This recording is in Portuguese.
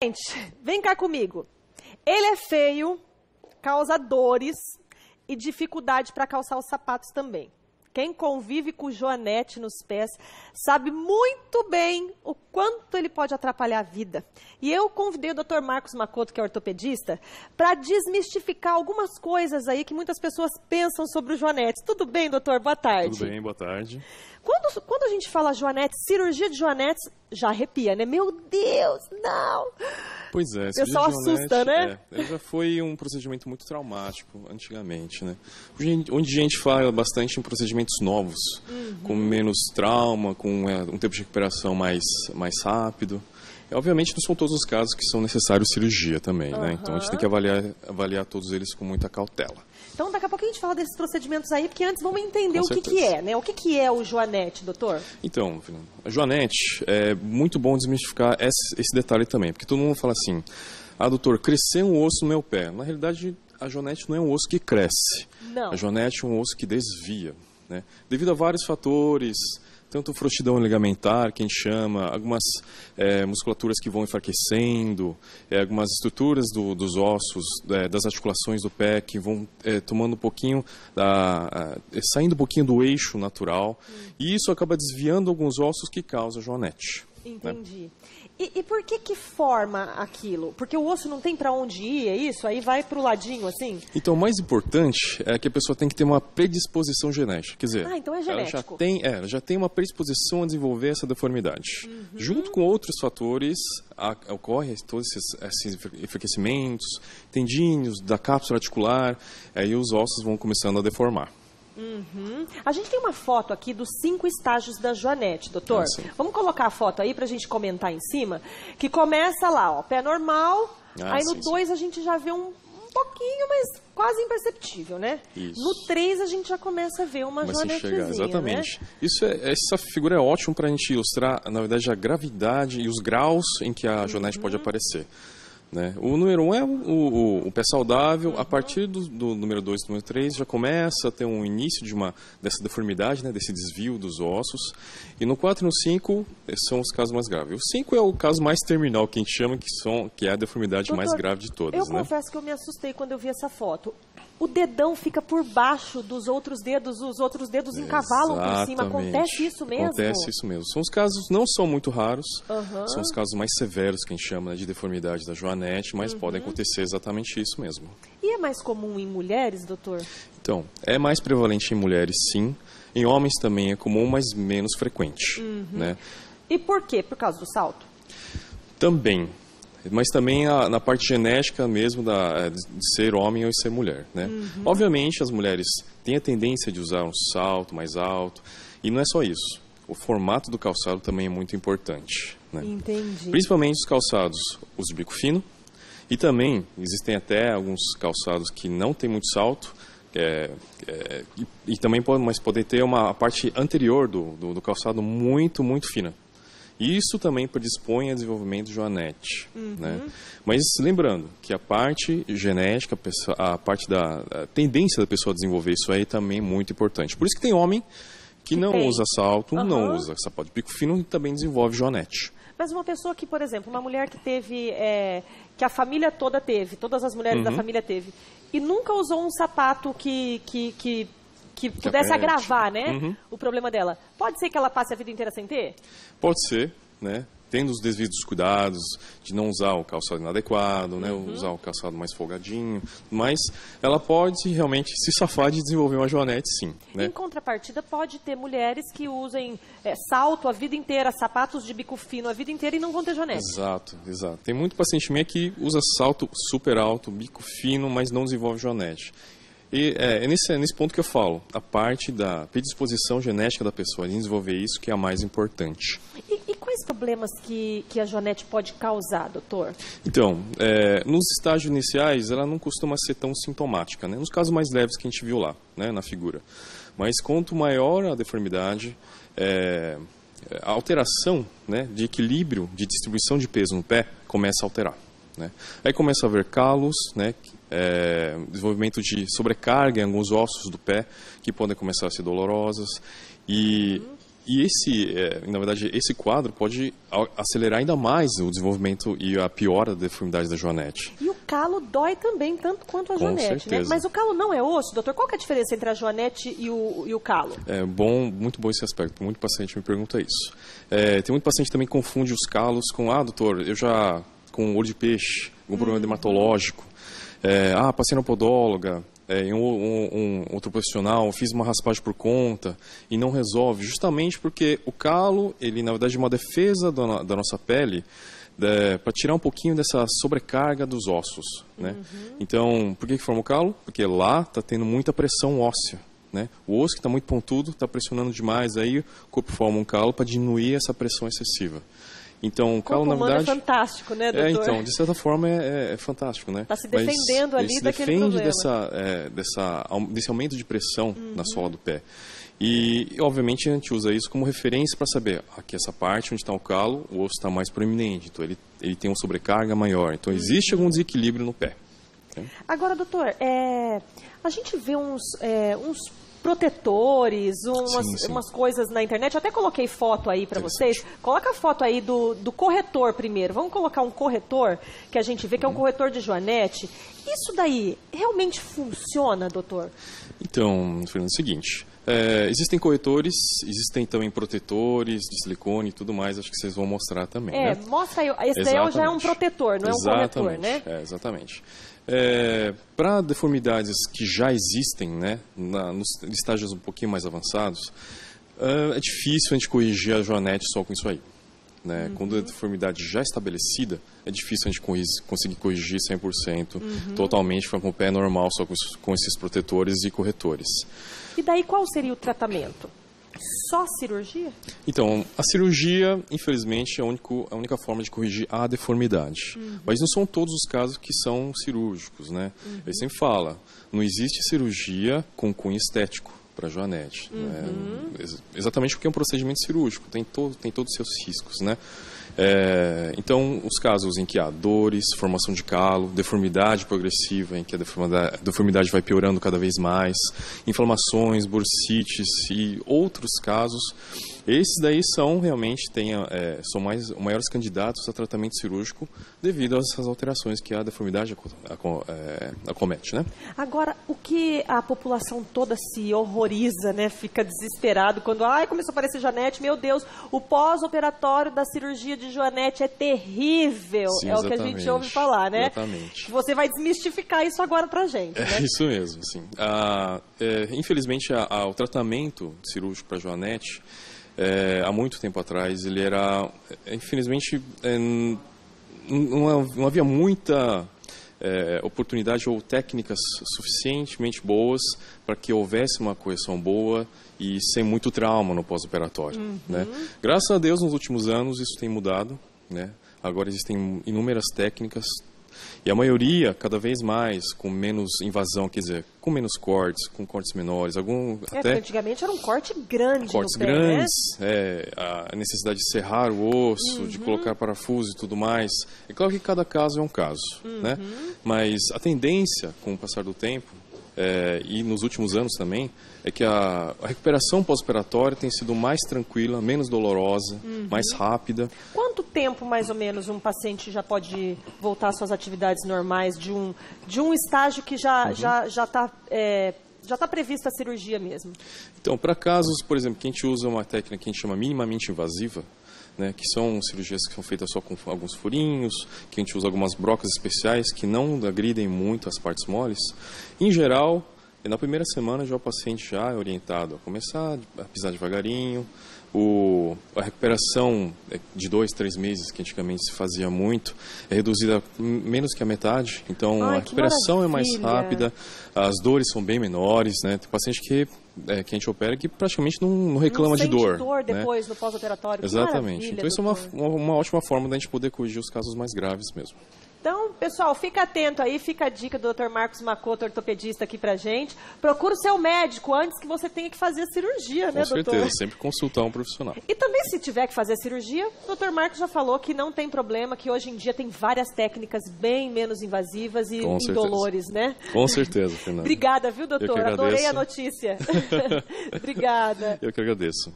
Gente, vem cá comigo. Ele é feio, causa dores e dificuldade para calçar os sapatos também. Quem convive com joanete nos pés sabe muito bem o quanto ele pode atrapalhar a vida. E eu convidei o Dr. Marcos Macoto, que é ortopedista, para desmistificar algumas coisas aí que muitas pessoas pensam sobre o joanete. Tudo bem, doutor? Boa tarde. Tudo bem, boa tarde. Quando a gente fala joanete, cirurgia de joanetes, já arrepia, né? Meu Deus, não! Pois é, o pessoal joanete, assusta, né? Já foi um procedimento muito traumático antigamente, né? Onde a gente fala bastante em procedimentos novos, com menos trauma, com um tempo de recuperação mais rápido. Obviamente não são todos os casos que são necessários cirurgia também, né? Então a gente tem que avaliar todos eles com muita cautela. Então daqui a pouco a gente fala desses procedimentos aí, porque antes vamos entender Com o que é, né? O que é o joanete, doutor? Então, a joanete, é muito bom desmistificar esse detalhe também, porque todo mundo fala assim, doutor, cresceu um osso no meu pé. Na realidade, a joanete não é um osso que cresce. Não. A joanete é um osso que desvia, né? Devido a vários fatores, tanto frouxidão ligamentar, que a gente chama, algumas musculaturas que vão enfraquecendo, algumas estruturas dos ossos, das articulações do pé, que vão tomando um pouquinho, saindo um pouquinho do eixo natural, e isso acaba desviando alguns ossos que causam joanete. Entendi. Né? E por que forma aquilo? Porque o osso não tem para onde ir, é isso? Aí vai para o ladinho, assim? Então, o mais importante é que a pessoa tem que ter uma predisposição genética. Quer dizer, então é genético. Ela já tem uma predisposição a desenvolver essa deformidade. Junto com outros fatores, ocorrem todos esses enfraquecimentos, tendíneos da cápsula articular, aí os ossos vão começando a deformar. A gente tem uma foto aqui dos 5 estágios da joanete, doutor. Vamos colocar a foto aí pra gente comentar em cima, que começa lá, ó, pé normal, aí no 2 a gente já vê um pouquinho, mas quase imperceptível, né? Isso. No 3 a gente já começa a ver uma joanetezinha, exatamente. Né? Essa figura é ótima pra gente ilustrar, na verdade, a gravidade e os graus em que a joanete pode aparecer. Né? O número 1 é o pé saudável. A partir do número 2 e do número 3 já começa a ter um início dessa deformidade, né? Desse desvio dos ossos. E no 4 e no 5 são os casos mais graves. O 5 é o caso mais terminal, que a gente chama, que é a deformidade mais grave de todas. Eu confesso que eu me assustei quando eu vi essa foto. O dedão fica por baixo dos outros dedos, os outros dedos encavalam por cima. Acontece isso mesmo? Acontece isso mesmo. São os casos, não são muito raros, são os casos mais severos que a gente chama, né, de deformidade da joanete, mas podem acontecer exatamente isso mesmo. E é mais comum em mulheres, doutor? Então, é mais prevalente em mulheres, sim. Em homens também é comum, mas menos frequente. Né? E por quê? Por causa do salto? Também. Mas também na parte genética mesmo de ser homem ou ser mulher, né? Obviamente as mulheres têm a tendência de usar um salto mais alto, e não é só isso. O formato do calçado também é muito importante, né? Entendi. Principalmente os calçados, os de bico fino, e também existem até alguns calçados que não tem muito salto, e também poder ter a parte anterior do calçado muito, muito fina. Isso também predispõe ao desenvolvimento de joanete. Né? Mas lembrando que a parte genética, a parte da tendência da pessoa a desenvolver isso aí também é muito importante. Por isso que tem homem que não usa salto, não usa sapato de bico fino e também desenvolve joanete. Mas uma pessoa que, por exemplo, uma mulher que teve, que a família toda teve, todas as mulheres da família teve, e nunca usou um sapato que pudesse agravar, né, o problema dela. Pode ser que ela passe a vida inteira sem ter? Pode ser, né? Tendo os devidos cuidados de não usar o calçado inadequado, né? Usar o calçado mais folgadinho, mas ela pode realmente se safar de desenvolver uma joanete, sim. Né? Em contrapartida, pode ter mulheres que usem salto a vida inteira, sapatos de bico fino a vida inteira e não vão ter joanete. Exato. Tem muito paciente minha que usa salto super alto, bico fino, mas não desenvolve joanete. E é nesse ponto que eu falo, a parte da predisposição genética da pessoa de desenvolver isso que é a mais importante. E quais problemas que a joanete pode causar, doutor? Então, nos estágios iniciais, ela não costuma ser tão sintomática, né? Nos casos mais leves que a gente viu lá, né, na figura. Mas quanto maior a deformidade, a alteração, né, de equilíbrio, de distribuição de peso no pé, começa a alterar. Né? Aí começa a haver calos, né, desenvolvimento de sobrecarga em alguns ossos do pé, que podem começar a ser dolorosos. E na verdade, esse quadro pode acelerar ainda mais o desenvolvimento e a piora da deformidade da joanete. E o calo dói também, tanto quanto a joanete, né? Mas o calo não é osso, doutor? Qual que é a diferença entre a joanete e o calo? Muito bom esse aspecto. Muito paciente me pergunta isso. Tem muito paciente que também confunde os calos com, doutor, eu já com olho de peixe, um problema dermatológico. Passei na podóloga. Em um outro profissional, fiz uma raspagem por conta e não resolve, justamente porque o calo, ele na verdade é uma defesa da nossa pele para tirar um pouquinho dessa sobrecarga dos ossos, né? Então, por que forma o calo? Porque lá está tendo muita pressão óssea, né? O osso que está muito pontudo está pressionando demais, aí o corpo forma um calo para diminuir essa pressão excessiva. Então, o calo, na verdade... é fantástico, né, doutor? Então, de certa forma, é fantástico, né? Está se defendendo ali daquele problema. Desse aumento de pressão na sola do pé. E, obviamente, a gente usa isso como referência para saber que essa parte onde está o calo, o osso está mais proeminente, então ele tem uma sobrecarga maior. Então, existe algum desequilíbrio no pé. Okay? Agora, doutor, a gente vê uns protetores, umas coisas na internet. Eu até coloquei foto aí para vocês. Coloca a foto aí do corretor primeiro. Vamos colocar um corretor que a gente vê que é um corretor de joanete. Isso daí realmente funciona, doutor? Então, Fernando, é o seguinte. Existem corretores, existem também protetores de silicone e tudo mais. Acho que vocês vão mostrar também, né? Mostra aí. Esse daí já é um protetor, não é um corretor, né? Exatamente. Para deformidades que já existem, né, nos estágios um pouquinho mais avançados, é difícil a gente corrigir a joanete só com isso aí. Né? Quando a deformidade já estabelecida, é difícil a gente conseguir corrigir 100%, totalmente com o pé normal, só com esses protetores e corretores. E daí qual seria o tratamento? Só cirurgia? Então, a cirurgia, infelizmente, é a única forma de corrigir a deformidade. Mas não são todos os casos que são cirúrgicos, né? Ele sempre fala, não existe cirurgia com cunho estético para a joanete. Né? Exatamente porque é um procedimento cirúrgico, tem todos os seus riscos, né? Então, os casos em que há dores, formação de calo, deformidade progressiva, em que a deformidade vai piorando cada vez mais, inflamações, bursites e outros casos, esses daí são realmente são maiores candidatos a tratamento cirúrgico devido a essas alterações que a deformidade acomete, né? Agora, o que a população toda se horroriza, né? Fica desesperado quando começou a aparecer joanete, meu Deus, o pós-operatório da cirurgia de joanete é terrível. Sim, é o que a gente ouve falar, né? Exatamente. Você vai desmistificar isso agora pra gente, né? É isso mesmo, sim. Infelizmente, o tratamento cirúrgico para joanete, há muito tempo atrás, ele era, infelizmente, não havia muita oportunidade ou técnicas suficientemente boas para que houvesse uma correção boa e sem muito trauma no pós-operatório. Né? Graças a Deus, nos últimos anos, isso tem mudado. Né? Agora existem inúmeras técnicas e a maioria, cada vez mais, com menos invasão, quer dizer, com menos cortes, com cortes menores. Porque antigamente era um corte grande cortes no pé, grandes, né? A necessidade de serrar o osso, de colocar parafuso e tudo mais. É claro que cada caso é um caso, né? Mas a tendência, com o passar do tempo, e nos últimos anos também, é que a recuperação pós-operatória tem sido mais tranquila, menos dolorosa, mais rápida. Quanto tempo, mais ou menos, um paciente já pode voltar às suas atividades normais de um estágio que já está prevista a cirurgia mesmo? Então, para casos, por exemplo, que a gente usa uma técnica que a gente chama minimamente invasiva, né, que são cirurgias que são feitas só com alguns furinhos, que a gente usa algumas brocas especiais que não agridem muito as partes moles. Em geral, na primeira semana já o paciente já é orientado a começar a pisar devagarinho. A recuperação de 2-3 meses, que antigamente se fazia muito, é reduzida menos que a metade. Então, a recuperação é mais rápida, as dores são bem menores, né? Tem paciente que a gente opera que praticamente não reclama de dor. Não sente dor depois, no pós-operatório. Exatamente. Então, isso é uma ótima forma da gente poder corrigir os casos mais graves mesmo. Então, pessoal, fica atento aí, fica a dica do Dr. Marcos Makoto, ortopedista aqui pra gente. Procura o seu médico antes que você tenha que fazer a cirurgia, né, doutor? Com certeza, sempre consultar um profissional. E também, se tiver que fazer a cirurgia, o Dr. Marcos já falou que não tem problema, que hoje em dia tem várias técnicas bem menos invasivas e indolores, né? Com certeza, Fernanda. Obrigada, viu, doutor? Adorei a notícia. Obrigada. Eu que agradeço.